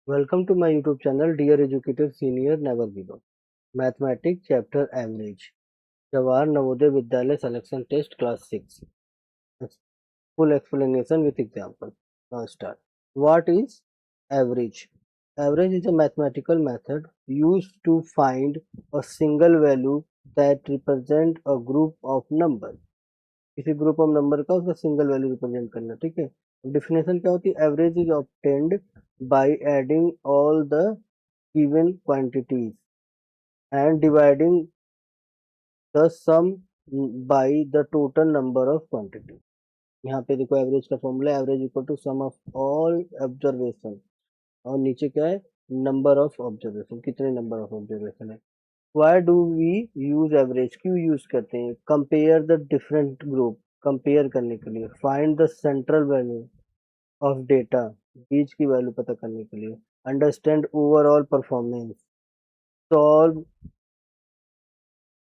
Welcome to my YouTube channel, Dear Educator Senior Never Give Up. Mathematics Chapter Average. Jawahar Navodaya Vidyalaya Selection Test Class 6. Full explanation with example. Now start. What is average? Average is a mathematical method used to find a single value that represent a group of numbers. किसी group of number का उसका single value represent करना. ठीक है. Definition क्या होती है? Average is obtained by adding all the given quantities and dividing the sum by the total number of quantity. यहाँ पे देखो एवरेज का formula, average equal to sum of all observation, और नीचे क्या है? नंबर ऑफ ऑब्जर्वेशन, कितने number of observation है. Why do we use average? क्यों यूज करते हैं? Compare the different group, compare करने के लिए. Find the central value of data, बीच की वैल्यू पता करने के लिए. Understand overall performance. Solve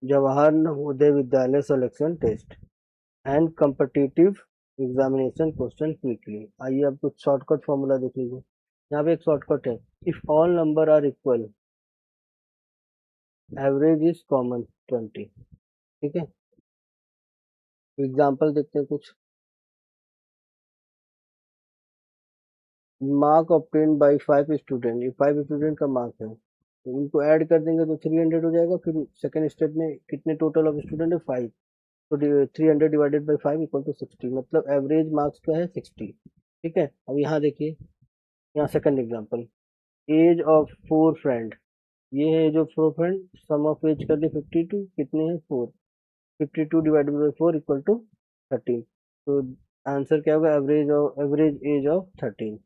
Jawahar Navodaya Vidyalaya selection test and competitive examination question quickly. आइए अब कुछ शॉर्टकट फॉर्मूला देख लीजिए. यहाँ पे एक शॉर्टकट है. If all number are equal, average is common 20. ठीक है. एग्जाम्पल देखते हैं कुछ. Mark obtain by 5 student. ये 5 स्टूडेंट का मार्क है, तो इनको ऐड कर देंगे तो 300 हो जाएगा. फिर सेकेंड स्टेप में कितने टोटल ऑफ स्टूडेंट है? 5. तो 300 डिवाइडेड बाई 5 इक्वल टू 60. मतलब एवरेज मार्क्स क्या है? 60. ठीक है. अब यहाँ देखिए, यहाँ second example. Age of 4 friend. ये है age of 4 friend. Sum of age कर दे 52. कितने हैं? 4. 52 डिवाइडेड बाई 4 इक्वल टू 13. तो आंसर क्या होगा? Average age of 13.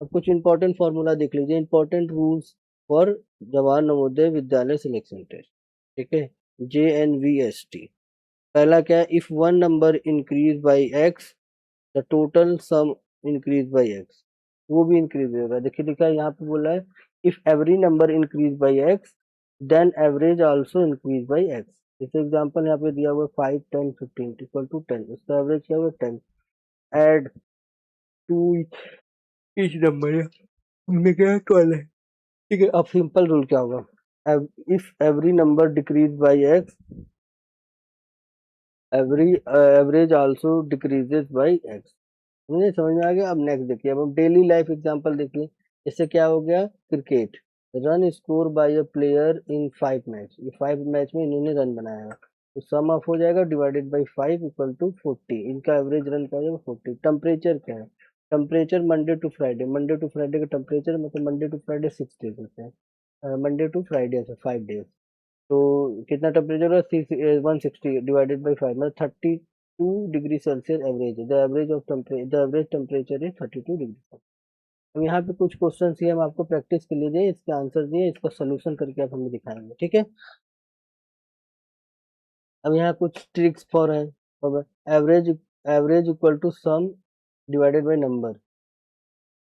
अब कुछ इंपॉर्टेंट फॉर्मूला देख लीजिए. Important rules for Jawahar Navodaya Vidyalaya selection test. ठीक है. JNVST. पहला क्या है? If one number increase by x, the total sum increase by x. वो भी इंक्रीज होगा. देखिए लिखा है यहाँ पे, बोला है if every number increase by x then average also increase by x. जैसे एग्जांपल यहाँ पे दिया हुआ 5, 10, 15 इक्वल टू 10. इसका एवरेज क्या होगा? 10. एड टू ईच नंबर, उनमें क्या है? 12 है. ठीक है. अब सिंपल रूल क्या होगा? If every number decrease by x, average also decreases by x. मुझे समझ में आ गया. अब नेक्स्ट देखिए. अब हम डेली लाइफ एग्जांपल देखिए. इससे क्या हो गया? Cricket. Run score bye a player in 5 match. ये 5 मैच में इन्होंने रन बनाया है, तो सम ऑफ हो जाएगा डिवाइडेड बाई 5 इक्वल टू 40. इनका एवरेज रन क्या हो जाएगा? 40. टेम्परेचर क्या है? Temperature Monday to Friday. Monday to Friday का टेम्परेचर मतलब मंडे टू फ्राइडे 6 डेज होते हैं. मंडे टू फ्राइडे से 5 डेज. तो कितना टेम्परेचर है? 160 डिवाइडेड बाई 5 मतलब 32 डिग्री सेल्सियस एवरेज है. The average temperature is 32 degree. अब यहाँ पे कुछ क्वेश्चन ही हम आपको प्रैक्टिस के लिए दिए, इसके आंसर दिए, इसका सोल्यूशन करके आप हमें दिखाएंगे. ठीक है. अब यहाँ कुछ ट्रिक्स फॉर है. Average average equal to sum divided by number.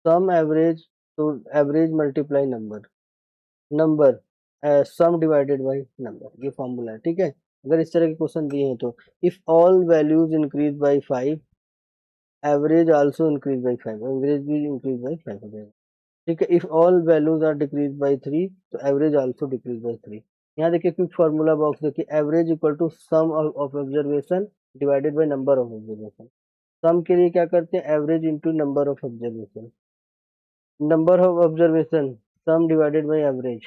Sum average, तो average multiply number. Number sum divided by number. ये फॉर्मूला है. ठीक है. अगर इस तरह के क्वेश्चन दिए हैं तो if all values increase by 5, average also increase by 5. Average भी इंक्रीज बाई 5 हो जाएगा. ठीक है. If all values are decrease by 3, तो एवरेज आल्सो डिक्रीज बाई 3. यहाँ देखिए क्विक फॉर्मूला बॉक्स देखिए. Average equal to sum of observation divided by number of observation. Sum के लिए क्या करते हैं? Average into number of observation. Number of observation sum divided by average.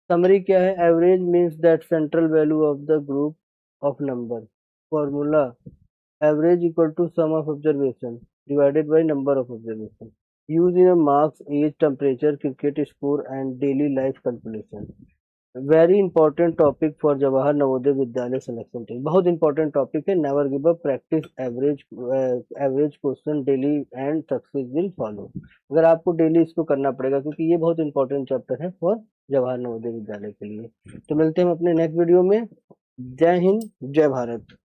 Summary क्या है? Average means that central value of the group of number. Formula average equal to sum of observation divided by number of observation. Use in marks, age, temperature, cricket score and daily life calculation. Very important topic for Jawahar Navodaya Vidyalaya selection test. बहुत important topic है. Never give up. Practice average question daily and success will follow. अगर आपको daily इसको करना पड़ेगा, क्योंकि ये बहुत इंपॉर्टेंट चैप्टर है फॉर जवाहर नवोदय विद्यालय के लिए. तो मिलते हैं हम अपने नेक्स्ट वीडियो में. जय हिंद, जय भारत.